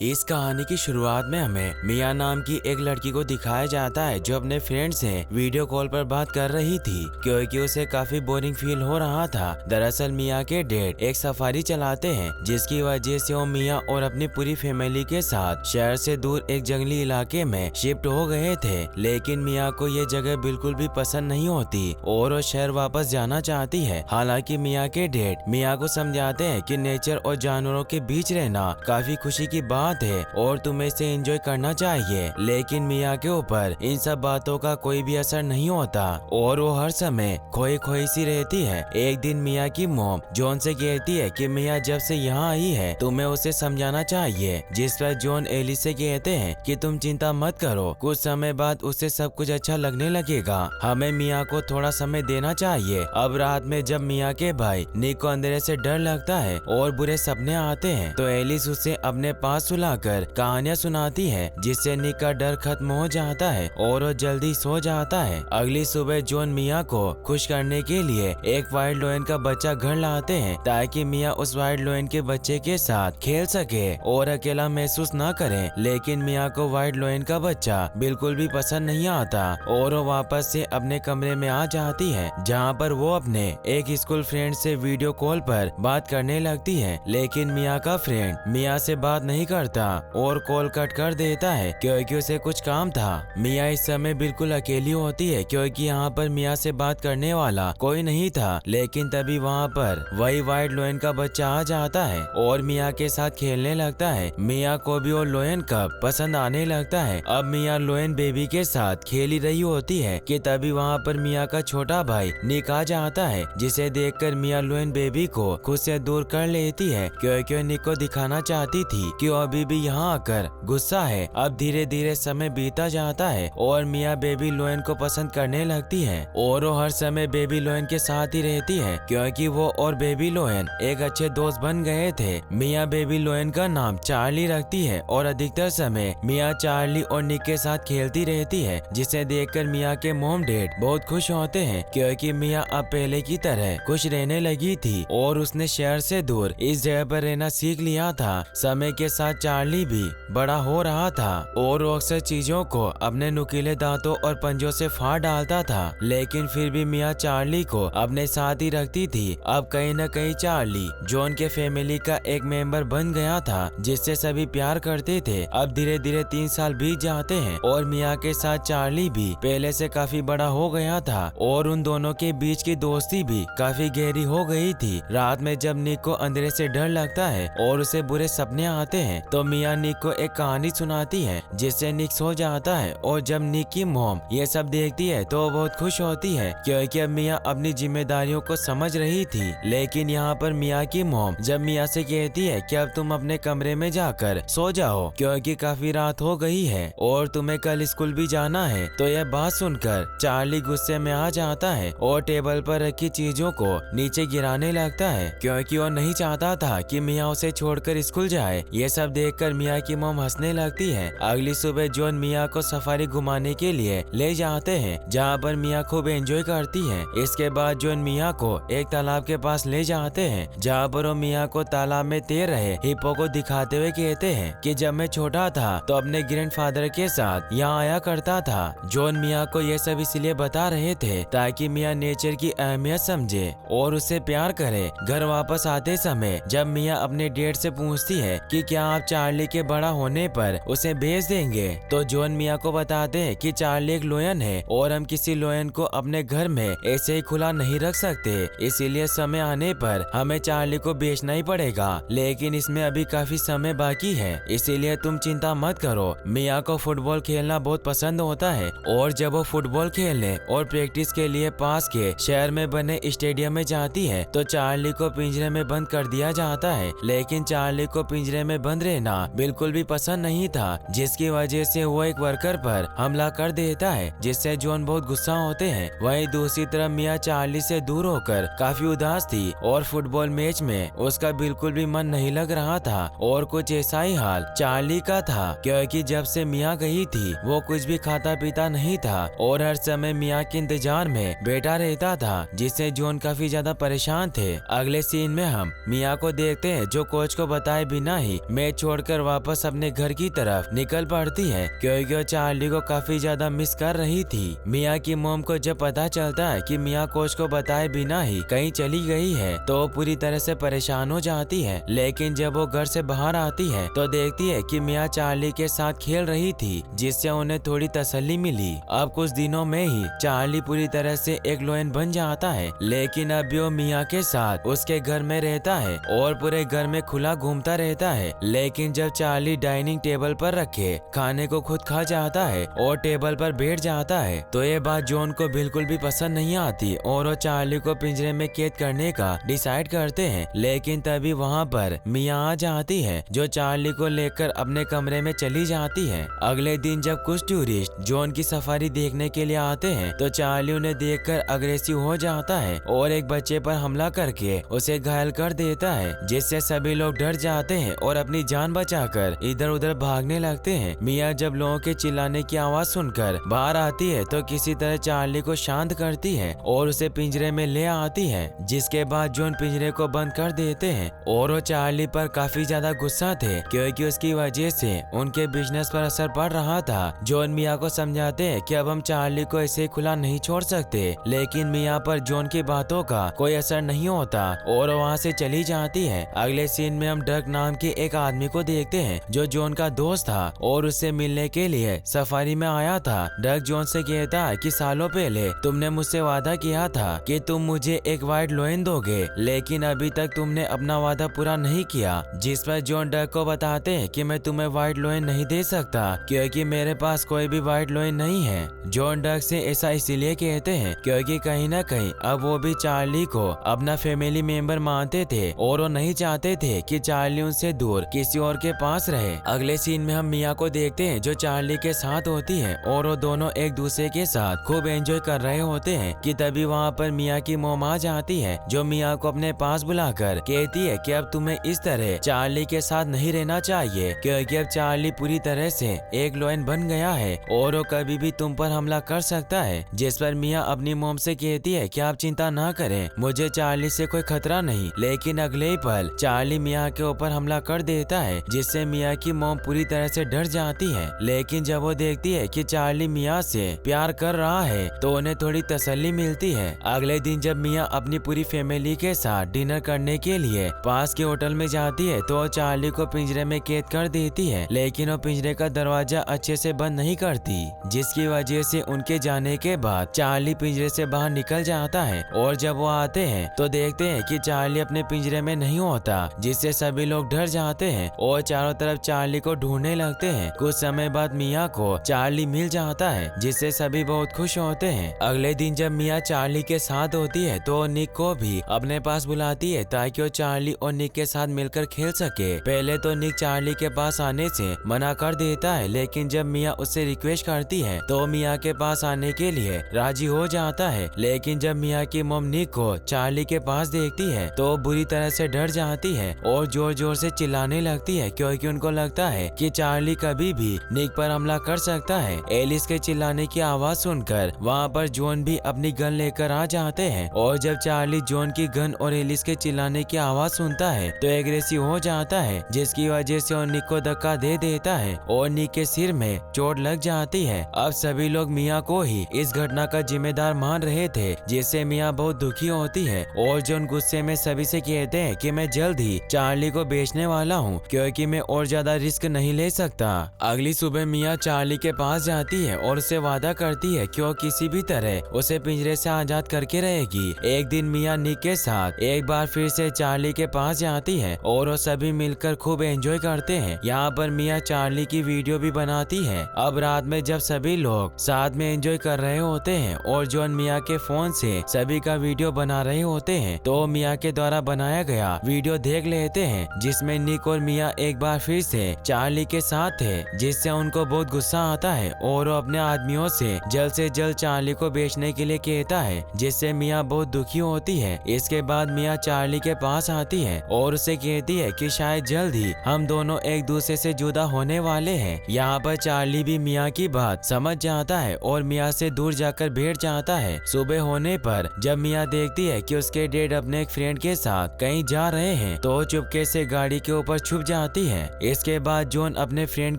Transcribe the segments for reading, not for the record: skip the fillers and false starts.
इस कहानी की शुरुआत में हमें मिया नाम की एक लड़की को दिखाया जाता है जो अपने फ्रेंड से वीडियो कॉल पर बात कर रही थी क्योंकि उसे काफी बोरिंग फील हो रहा था। दरअसल मिया के डैड एक सफारी चलाते हैं जिसकी वजह से वो मिया और अपनी पूरी फैमिली के साथ शहर से दूर एक जंगली इलाके में शिफ्ट हो गए थे। लेकिन मिया को ये जगह बिल्कुल भी पसंद नहीं होती और वो शहर वापस जाना चाहती है। हालांकि मिया के डैड मिया को समझाते हैं कि नेचर और जानवरों के बीच रहना काफी खुशी की बात है और तुम्हें इसे एंजॉय करना चाहिए। लेकिन मिया के ऊपर इन सब बातों का कोई भी असर नहीं होता और वो हर समय खोई खोई सी रहती है। एक दिन मिया की मॉम जॉन से कहती है कि मिया जब से यहाँ आई है तुम्हें उसे समझाना चाहिए, जिस पर जॉन एली से कहते हैं कि तुम चिंता मत करो, कुछ समय बाद उसे सब कुछ अच्छा लगने लगेगा, हमें मिया को थोड़ा समय देना चाहिए। अब रात में जब मिया के भाई निक को अंधेरे से डर लगता है और बुरे सपने आते हैं तो एलिस उसे अपने पास सुलाकर कहानियां सुनाती है जिससे निक का डर खत्म हो जाता है और वो जल्दी सो जाता है। अगली सुबह जॉन मिया को खुश करने के लिए एक वाइल्ड लोयन का बच्चा घर लाते हैं ताकि मिया उस वाइल्ड लोयन के बच्चे के साथ खेल सके और अकेला महसूस न करे। लेकिन मिया को वाइल्ड लोयन का बच्चा बिल्कुल भी पसंद नहीं आता और वो वापस से अपने कमरे में आ जाती है जहाँ पर वो अपने एक स्कूल फ्रेंड से वीडियो कॉल पर बात करने लगती है। लेकिन मिया का फ्रेंड मिया से बात नहीं करता और कॉल कट कर देता है क्योंकि उसे कुछ काम था। मिया इस समय बिल्कुल अकेली होती है क्योंकि यहाँ पर मिया से बात करने वाला कोई नहीं था। लेकिन तभी वहाँ पर वही वाइल्ड लोयन का बच्चा आ जाता है और मिया के साथ खेलने लगता है। मिया को भी वो लोयन कब पसंद आने लगता है। अब मिया लोयन बेबी के साथ खेल ही रही होती है कि तभी वहाँ पर मिया का छोटा भाई निक आ जाता है, जिसे देखकर मिया लोयन बेबी को खुद से दूर कर लेती है क्योंकि निक को दिखाना चाहती थी कि वो अभी भी यहाँ आकर गुस्सा है। अब धीरे धीरे समय बीता जाता है और मिया बेबी लोयन को पसंद करने लगती है और वो हर समय बेबी लोयन के साथ ही रहती है क्योंकि वो और बेबी लोयन एक अच्छे दोस्त बन गए थे। मिया बेबी लोयन का नाम चार्ली रखती है और अधिकतर समय मिया चार्ली और निक के साथ खेलती रहती है, जिसे देखकर मिया के मॉम डैड बहुत खुश होते हैं क्योंकि मिया अब पहले की तरह खुश रहने लगी थी और उसने शहर से दूर इस जगह पर रहना सीख लिया था। समय के साथ चार्ली भी बड़ा हो रहा था और वो अक्सर चीजों को अपने नुकीले दांतों और पंजों से फाड़ डालता था, लेकिन फिर भी मिया चार्ली को अपने साथ ही रखती थी। अब कहीं न कहीं चार्ली जॉन के फैमिली का एक मेंबर बन गया था जिससे सभी प्यार करते थे। अब धीरे धीरे 3 साल बीत जाते हैं और मिया के साथ चार्ली भी पहले से काफी बड़ा हो गया था और उन दोनों के बीच की दोस्ती भी काफी गहरी हो गई थी। रात में जब निक को अंधेरे से डर लगता है और उसे बुरे सपने आते हैं तो मिया निक को एक कहानी सुनाती है जिससे निक सो जाता है और जब निक की मॉम ये सब देखती है तो वो बहुत खुश होती है क्योंकि अब मिया अपनी जिम्मेदारियों को समझ रही थी। लेकिन यहाँ पर मिया की मॉम जब मिया से कहती है कि अब तुम अपने कमरे में जाकर सो जाओ क्योंकि काफी रात हो गई है और तुम्हें कल स्कूल भी जाना है, तो यह बात सुनकर चार्ली गुस्से में आ जाता है और टेबल पर रखी चीजों को नीचे गिराने लगता है क्योंकि वो नहीं चाहता था कि मिया उसे छोड़कर स्कूल जाए। ये सब देखकर मिया की मॉम हंसने लगती है। अगली सुबह जॉन मिया को सफारी घुमाने के लिए ले जाते हैं जहाँ पर मिया खूब एंजॉय करती है। इसके बाद जॉन मिया को एक तालाब के पास ले जाते हैं जहाँ पर वो मिया को तालाब में तैर रहे हिप्पो को दिखाते हुए कहते हैं कि जब मैं छोटा था तो अपने ग्रैंडफादर के साथ यहाँ आया करता था। जॉन मिया को ये सब इसलिए बता रहे थे ताकि मिया नेचर की अहमियत समझे और उससे प्यार करे। घर वापस आते समय जब मिया अपने डैड से पूछती है कि क्या आप चार्ली के बड़ा होने पर उसे भेज देंगे, तो जॉन मिया को बताते हैं कि चार्ली एक लोयन है और हम किसी लोयन को अपने घर में ऐसे ही खुला नहीं रख सकते, इसीलिए समय आने पर हमें चार्ली को बेचना ही पड़ेगा। लेकिन इसमें अभी काफी समय बाकी है, इसीलिए तुम चिंता मत करो। मिया को फुटबॉल खेलना बहुत पसंद होता है और जब वो फुटबॉल खेलने और प्रैक्टिस के लिए पास के शहर में बने स्टेडियम में जाती है तो चार्ली को पिंजरे में बंद कर दिया जाता है। लेकिन चार्ली को पिंजरे में बंद रहना बिल्कुल भी पसंद नहीं था, जिसकी वजह से वो एक वर्कर पर हमला कर देता है जिससे जॉन बहुत गुस्सा होते हैं। वहीं दूसरी तरफ मिया चार्ली से दूर होकर काफी उदास थी और फुटबॉल मैच में उसका बिल्कुल भी मन नहीं लग रहा था और कुछ ऐसा ही हाल चार्ली का था क्योंकि जब से मिया गई थी वो कुछ भी खाता पीता नहीं था और हर समय मिया के इंतजार में बैठा रहता था, जिससे जॉन काफी ज्यादा परेशान थे। अगले सीन में हम मिया को देखते हैं जो कोच को बताए बिना ही मैच छोड़ छोड़कर वापस अपने घर की तरफ निकल पड़ती है क्योंकि वो चार्ली को काफी ज्यादा मिस कर रही थी। मिया की मॉम को जब पता चलता है कि मिया कोच को बताए बिना ही कहीं चली गई है तो वो पूरी तरह से परेशान हो जाती है। लेकिन जब वो घर से बाहर आती है तो देखती है कि मिया चार्ली के साथ खेल रही थी, जिससे उन्हें थोड़ी तसल्ली मिली। अब कुछ दिनों में ही चार्ली पूरी तरह से एक लोयन बन जाता है, लेकिन अब भी वो मिया के साथ उसके घर में रहता है और पूरे घर में खुला घूमता रहता है। लेकिन जब चार्ली डाइनिंग टेबल पर रखे खाने को खुद खा जाता है और टेबल पर बैठ जाता है तो ये बात जॉन को बिल्कुल भी पसंद नहीं आती और वो चार्ली को पिंजरे में कैद करने का डिसाइड करते हैं। लेकिन तभी वहाँ पर मिया आ जाती है जो चार्ली को लेकर अपने कमरे में चली जाती है। अगले दिन जब कुछ टूरिस्ट जॉन की सफारी देखने के लिए आते हैं तो चार्ली उन्हें देखकर अग्रेसिव हो जाता है और एक बच्चे पर हमला करके उसे घायल कर देता है, जिससे सभी लोग डर जाते हैं और अपनी जान बचाकर इधर उधर भागने लगते हैं। मिया जब लोगों के चिल्लाने की आवाज सुनकर बाहर आती है तो किसी तरह चार्ली को शांत करती है और उसे पिंजरे में ले आती है, जिसके बाद जॉन पिंजरे को बंद कर देते हैं और वो चार्ली पर काफी ज्यादा गुस्सा थे क्योंकि उसकी वजह से उनके बिजनेस पर असर पड़ रहा था। जॉन मिया को समझाते हैं कि अब हम चार्ली को ऐसे खुला नहीं छोड़ सकते, लेकिन मिया पर जॉन की बातों का कोई असर नहीं होता और वहाँ से चली जाती है। अगले सीन में हम डग नाम के एक आदमी को देखते हैं जो जॉन का दोस्त था और उससे मिलने के लिए सफारी में आया था। डग जॉन से कहता है कि सालों पहले तुमने मुझसे वादा किया था कि तुम मुझे एक व्हाइट लोयन दोगे, लेकिन अभी तक तुमने अपना वादा पूरा नहीं किया। जिस पर जॉन डग को बताते हैं कि मैं तुम्हें व्हाइट लोयन नहीं दे सकता क्योंकि मेरे पास कोई भी व्हाइट लोयन नहीं है। जॉन डग से ऐसा इसलिए कहते हैं क्योंकि कहीं ना कहीं अब वो भी चार्ली को अपना फैमिली मेंबर मानते थे और वो नहीं चाहते थे कि चार्ली उनसे दूर किसी और के पास रहे। अगले सीन में हम मिया को देखते हैं जो चार्ली के साथ होती है और वो दोनों एक दूसरे के साथ खूब एंजॉय कर रहे होते हैं कि तभी वहाँ पर मिया की मॉम आ जाती है जो मिया को अपने पास बुलाकर कहती है कि अब तुम्हें इस तरह चार्ली के साथ नहीं रहना चाहिए क्योंकि अब चार्ली पूरी तरह से एक लोयन बन गया है और वो कभी भी तुम पर हमला कर सकता है। जिस पर मिया अपनी मॉम से कहती है कि आप चिंता ना करें, मुझे चार्ली से कोई खतरा नहीं। लेकिन अगले ही पल चार्ली मिया के ऊपर हमला कर देता है, जिससे मिया की मॉम पूरी तरह से डर जाती है। लेकिन जब वो देखती है कि चार्ली मिया से प्यार कर रहा है तो उन्हें थोड़ी तसल्ली मिलती है। अगले दिन जब मिया अपनी पूरी फैमिली के साथ डिनर करने के लिए पास के होटल में जाती है तो चार्ली को पिंजरे में कैद कर देती है, लेकिन वो पिंजरे का दरवाजा अच्छे से बंद नहीं करती, जिसकी वजह से उनके जाने के बाद चार्ली पिंजरे से बाहर निकल जाता है। और जब वो आते हैं तो देखते हैं कि चार्ली अपने पिंजरे में नहीं होता, जिससे सभी लोग डर जाते हैं और चारों तरफ चार्ली को ढूंढने लगते हैं। कुछ समय बाद मिया को चार्ली मिल जाता है, जिससे सभी बहुत खुश होते हैं। अगले दिन जब मिया चार्ली के साथ होती है तो निक को भी अपने पास बुलाती है ताकि वो चार्ली और निक के साथ मिलकर खेल सके। पहले तो निक चार्ली के पास आने से मना कर देता है, लेकिन जब मिया उससे रिक्वेस्ट करती है तो मिया के पास आने के लिए राजी हो जाता है। लेकिन जब मिया की मॉम निक को चार्ली के पास देखती है तो बुरी तरह से डर जाती है और जोर जोर से चिल्लाने लगती है क्योंकि उनको लगता है कि चार्ली कभी भी निक पर हमला कर सकता है। एलिस के चिल्लाने की आवाज सुनकर वहाँ पर जॉन भी अपनी गन लेकर आ जाते हैं और जब चार्ली जॉन की गन और एलिस के चिल्लाने की आवाज सुनता है तो एग्रेसिव हो जाता है, जिसकी वजह से वो निक को धक्का दे देता है और निक के सिर में चोट लग जाती है। अब सभी लोग मिया को ही इस घटना का जिम्मेदार मान रहे थे, जिससे मिया बहुत दुखी होती है और जॉन गुस्से में सभी से कहते हैं कि मैं जल्द ही चार्ली को बेचने वाला हूँ क्योंकि मैं और ज्यादा रिस्क नहीं ले सकता। अगली सुबह मिया चार्ली के पास जाती है और उससे वादा करती है कि वो किसी भी तरह उसे पिंजरे से आजाद करके रहेगी। एक दिन मिया निक के साथ एक बार फिर से चार्ली के पास जाती है और वो सभी मिलकर खूब एंजॉय करते हैं। यहाँ पर मिया चार्ली की वीडियो भी बनाती है। अब रात में जब सभी लोग साथ में एंजॉय कर रहे होते हैं और जॉन मिया के फोन से सभी का वीडियो बना रहे होते हैं तो मिया के द्वारा बनाया गया वीडियो देख लेते हैं, जिसमें निक और मिया एक बार फिर से चार्ली के साथ थे, जिससे उनको बहुत गुस्सा आता है और वो अपने आदमियों से जल्द चार्ली को बेचने के लिए कहता है, जिससे मिया बहुत दुखी होती है। इसके बाद मिया चार्ली के पास आती है और उसे कहती है कि शायद जल्द ही हम दोनों एक दूसरे से जुदा होने वाले हैं। यहाँ पर चार्ली भी मिया की बात समझ जाता है और मिया से दूर जाकर बैठ जाता है। सुबह होने पर जब मिया देखती है कि उसके डैड अपने एक फ्रेंड के साथ कहीं जा रहे हैं तो चुपके से गाड़ी के ऊपर छुप जाती है। इसके बाद जॉन अपने फ्रेंड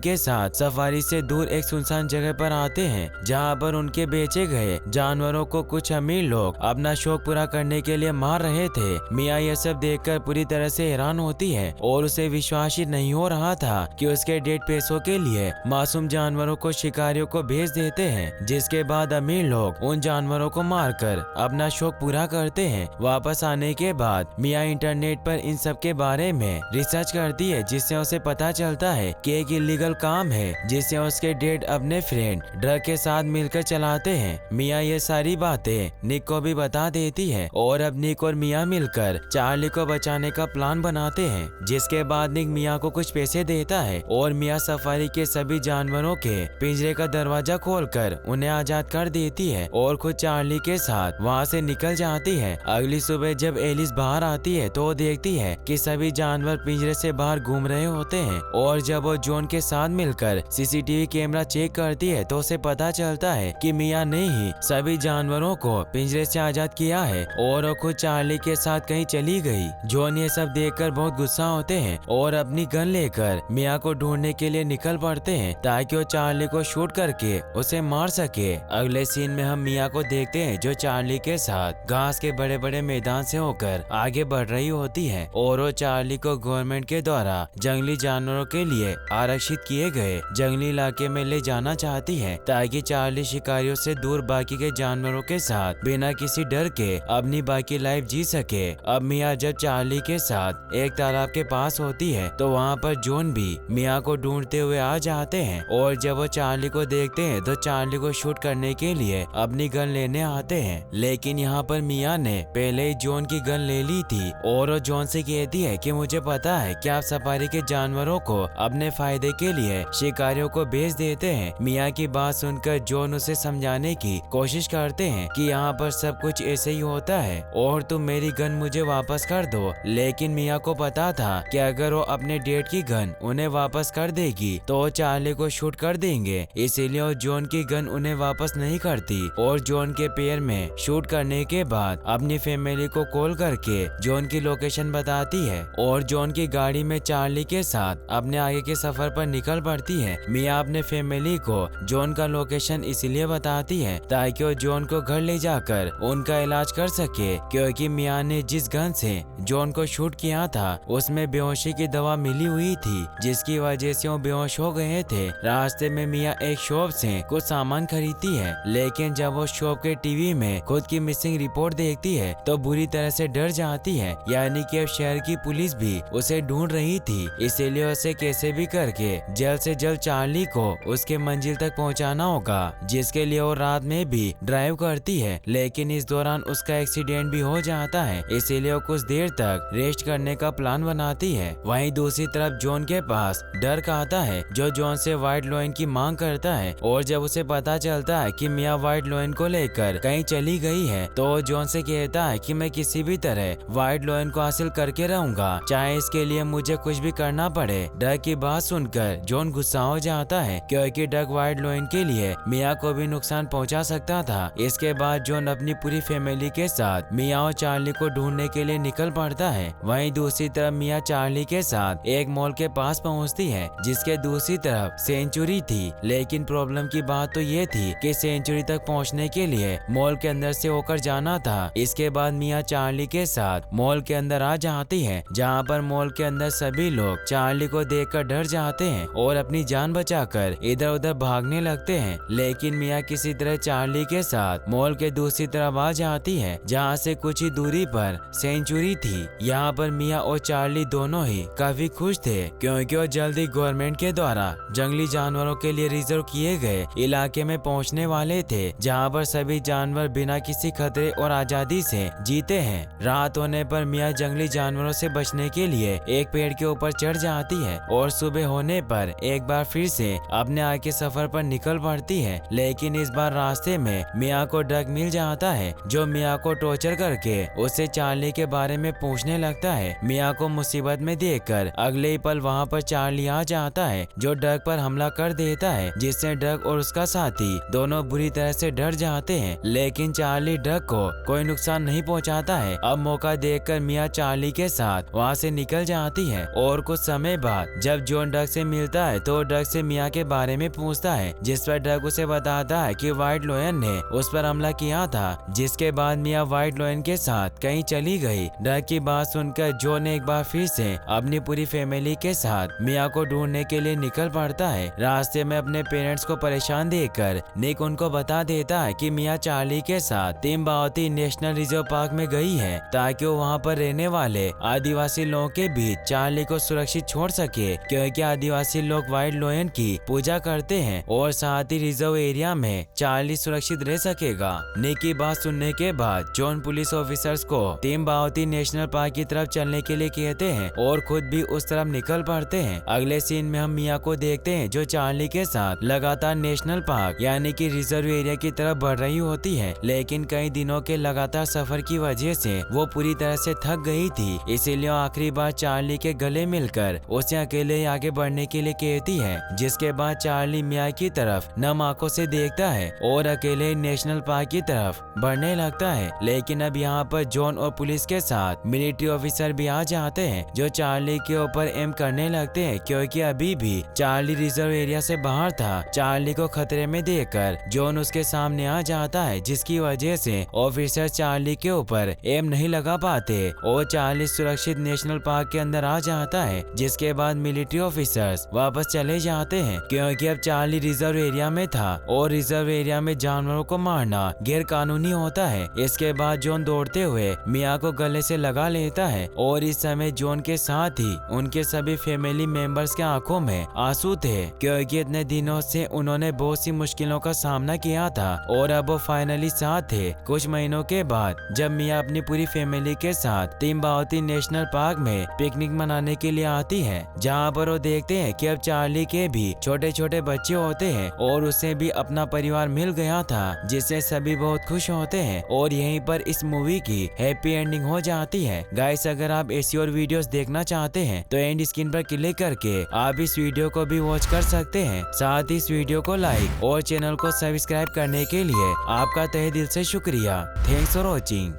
के साथ सफारी से दूर एक सुनसान जगह पर आते हैं, जहाँ पर उनके बेचे गए जानवरों को कुछ अमीर लोग अपना शौक पूरा करने के लिए मार रहे थे। मिया यह सब देखकर पूरी तरह से हैरान होती है और उसे विश्वास ही नहीं हो रहा था कि उसके डेढ़ पैसों के लिए मासूम जानवरों को शिकारियों को भेज देते हैं, जिसके बाद अमीर लोग उन जानवरों को मारकर अपना शौक पूरा करते हैं। वापस आने के बाद मिया इंटरनेट पर इन सब के बारे में रिसर्च करती है, जिससे उसे पता चलता है कि एक इलीगल काम है जिसे उसके डैड अपने फ्रेंड ड्रग के साथ मिलकर चलाते हैं। मिया ये सारी बातें निक को भी बता देती है और अब निक और मिया मिलकर चार्ली को बचाने का प्लान बनाते हैं, जिसके बाद निक मिया को कुछ पैसे देता है और मिया सफारी के सभी जानवरों के पिंजरे का दरवाजा खोलकर उन्हें आजाद कर देती है और खुद चार्ली के साथ वहाँ से निकल जाती है। अगली सुबह जब एलिस बाहर आती है तो वो देखती है कि सभी जानवर पिंजरे से बाहर घूम रहे होते हैं और जब वो जॉन के साथ मिलकर सीसीटीवी कैमरा चेक करती है तो उसे पता चलता है कि मिया ने ही सभी जानवरों को पिंजरे से आजाद किया है और वो खुद चार्ली के साथ कहीं चली गई। जॉन ये सब देखकर बहुत गुस्सा होते हैं और अपनी गन लेकर मिया को ढूंढने के लिए निकल पड़ते हैं ताकि वो चार्ली को शूट करके उसे मार सके। अगले सीन में हम मिया को देखते हैं जो चार्ली के साथ घास के बड़े बड़े मैदान से होकर आगे बढ़ रही होती है और वो चार्ली को गवर्नमेंट के द्वारा जंगली जानवरों के लिए आरक्षित किए गए जंगली इलाके में ले जाना चाहती है ताकि चार्ली शिकारियों से दूर बाकी के जानवरों के साथ बिना किसी डर के अपनी बाकी लाइफ जी सके। अब मिया जब चार्ली के साथ एक तालाब के पास होती है तो वहाँ पर जॉन भी मिया को ढूंढते हुए आ जाते हैं और जब वो चार्ली को देखते हैं तो चार्ली को शूट करने के लिए अपनी गन लेने आते हैं, लेकिन यहाँ पर मिया ने पहले ही जॉन की गन ले ली थी और वो जॉन से कहती है कि मुझे पता है कि आप सफारी के जानवरों को अपने फायदे के लिए शिकारियों को भेज देते हैं। मिया की बात सुनकर जॉन उसे समझाने की कोशिश करते हैं कि यहाँ पर सब कुछ ऐसे ही होता है और तुम मेरी गन मुझे वापस कर दो, लेकिन मिया को पता था कि अगर वो अपने डैड की गन उन्हें वापस कर देगी तो वो चार्ली को शूट कर देंगे, इसीलिए वो जॉन की गन उन्हें वापस नहीं करती और जॉन के पैर में शूट करने के बाद अपनी फैमिली को कॉल करके जॉन की लोकेशन बताती है और जॉन की गाड़ी में चार्ली के साथ अपने आगे के सफर पर निकल पड़ती है। मिया अपने फैमिली को जॉन का लोकेशन इसलिए बताती है ताकि वो जॉन को घर ले जाकर उनका इलाज कर सके, क्योंकि मिया ने जिस गन से जॉन को शूट किया था उसमें बेहोशी की दवा मिली हुई थी, जिसकी वजह से वो बेहोश हो गए थे। रास्ते में मिया एक शॉप से कुछ सामान खरीदती है, लेकिन जब वो शॉप के टीवी में खुद की मिसिंग रिपोर्ट देखती है तो बुरी तरह से डर जाती है, यानी कि अब शहर की पुलिस भी उसे ढूंढ रही थी, इसीलिए उसे कैसे भी करके जल्द से जल्द चार्ली को उसके मंजिल तक पहुंचाना होगा, जिसके लिए वो रात में भी ड्राइव करती है। लेकिन इस दौरान उसका एक्सीडेंट भी हो जाता है, इसीलिए वो कुछ देर तक रेस्ट करने का प्लान बनाती है। वहीं दूसरी तरफ जॉन के पास डर्क आता है जो जॉन से व्हाइट लॉइन की मांग करता है और जब उसे पता चलता है कि मिया व्हाइट लॉइन को लेकर कहीं चली गई है तो जॉन से कहता है कि मैं किसी भी तरह व्हाइट लॉइन को हासिल करके रहूंगा, चाहे इसके लिए मुझे कुछ भी करना पड़े। डक की बात सुनकर जॉन गुस्सा हो जाता है क्योंकि डक व्हाइट लॉइन के लिए मिया को भी नुकसान पहुंचा सकता था। इसके बाद जॉन अपनी पूरी फैमिली के साथ मिया और चार्ली को ढूंढने के लिए निकल पड़ता है। वहीं दूसरी तरफ मिया चार्ली के साथ एक मॉल के पास पहुंचती है जिसके दूसरी तरफ सेंचुरी थी, लेकिन प्रॉब्लम की बात तो ये थी कि सेंचुरी तक पहुंचने के लिए मॉल के अंदर से होकर जाना था। इसके बाद मिया चार्ली के साथ मॉल के अंदर आ जाती है, जहां पर मॉल के अंदर सभी लोग चार्ली को देखकर डर जाते हैं और अपनी जान बचाकर इधर उधर भागने लगते हैं, लेकिन मिया किसी तरह चार्ली के साथ मॉल के दूसरी तरफ आ जाती है जहां से कुछ ही दूरी पर सेंचुरी थी। यहाँ पर मिया और चार्ली दोनों ही काफी खुश थे क्योंकि वो जल्दी गवर्नमेंट के द्वारा जंगली जानवरों के लिए रिजर्व किए गए इलाके में पहुँचने वाले थे, जहाँ पर सभी जानवर बिना किसी खतरे और आजादी से जीते हैं। रात होने पर मिया जंगली जानवरों से बचने के लिए एक पेड़ के ऊपर चढ़ जाती है और सुबह होने पर एक बार फिर से अपने आगे के सफर पर निकल पड़ती है, लेकिन इस बार रास्ते में मिया को डक मिल जाता है जो मिया को टॉर्चर करके उससे चार्ली के बारे में पूछने लगता है। मिया को मुसीबत में देखकर अगले ही पल वहाँ पर चार्ली आ जाता है जो डक पर हमला कर देता है, जिससे डक और उसका साथी दोनों बुरी तरह से डर जाते हैं, लेकिन चार्ली डक को कोई नुकसान नहीं पहुंचाता है। अब मौका देखकर मिया चार्ली के साथ वहां से निकल जाती है और कुछ समय बाद जब जॉन डग से मिलता है तो डग से मिया के बारे में पूछता है, जिस पर डग उसे बताता है कि व्हाइट लॉयन ने उस पर हमला किया था। जिसके बाद मिया व्हाइट लॉयन के साथ कहीं चली गई। डग की बात सुनकर जॉन एक बार फिर से अपनी पूरी फैमिली के साथ मिया को ढूंढने के लिए निकल पड़ता है। रास्ते में अपने पेरेंट्स को परेशान देखकर निक उनको बता देता है कि मिया चार्ली के साथ तिम्बावती नेशनल रिजर्व पार्क में गई है ताकि वो वहाँ पर रहने वाले आदिवासी लोगों के बीच चार्ली को सुरक्षित छोड़ सके, क्योंकि आदिवासी लोग व्हाइट लॉयन की पूजा करते हैं और साथ ही रिजर्व एरिया में चार्ली सुरक्षित रह सकेगा। निक की बात सुनने के बाद जॉन पुलिस ऑफिसर्स को तिम्बावती नेशनल पार्क की तरफ चलने के लिए कहते हैं और खुद भी उस तरफ निकल पड़ते हैं। अगले सीन में हम मिया को देखते हैं जो चार्ली के साथ लगातार नेशनल पार्क यानी कि रिजर्व एरिया की तरफ बढ़ रही होती है, लेकिन कई दिनों के लगातार सफर की वजह से वो पूरी तरह से थक गई थी। इसीलिए आखिरी बार चार्ली के गले मिलकर उसे अकेले आगे बढ़ने के लिए कहती है, जिसके बाद चार्ली मिया की तरफ नम आंखों से देखता है और अकेले नेशनल पार्क की तरफ बढ़ने लगता है। लेकिन अब यहाँ पर जॉन और पुलिस के साथ मिलिट्री ऑफिसर भी आ जाते हैं जो चार्ली के ऊपर एम करने लगते हैं, क्योंकि अभी भी चार्ली रिजर्व एरिया से बाहर था। चार्ली को खतरे में देखकर जॉन उसके सामने आ जाता है, जिसकी वजह से ऑफिसर चार्ली के ऊपर एम नहीं लगा पाते और चार्ली सुरक्षित नेशनल पार्क के अंदर आ जाता है। जिसके बाद मिलिट्री ऑफिसर्स वापस चले जाते हैं, क्योंकि अब चार्ली रिजर्व एरिया में था और रिजर्व एरिया में जानवरों को मारना गैर कानूनी होता है। इसके बाद जॉन दौड़ते हुए मिया को गले से लगा लेता है और इस समय जॉन के साथ ही उनके सभी फैमिली मेंबर्स के आंखों में आंसू थे, क्योंकि इतने दिनों से उन्होंने बहुत सी मुश्किलों का सामना किया था और अब वो फाइनली साथ थे। कुछ महीनों के बाद जब मिया अपनी पूरी फैमिली के साथ तिम्बावती नेशनल पार्क में पिकनिक मनाने के लिए आती है, जहाँ पर वो देखते हैं कि अब चार्ली के भी छोटे छोटे बच्चे होते हैं और उसे भी अपना परिवार मिल गया था, जिससे सभी बहुत खुश होते हैं और यहीं पर इस मूवी की हैप्पी एंडिंग हो जाती है। गाइस, अगर आप ऐसी और वीडियोस देखना चाहते हैं तो एंड स्क्रीन पर क्लिक करके आप इस वीडियो को भी वॉच कर सकते हैं। साथ ही इस वीडियो को लाइक और चैनल को सब्सक्राइब करने के लिए आपका तहे दिल से शुक्रिया। Thanks for watching.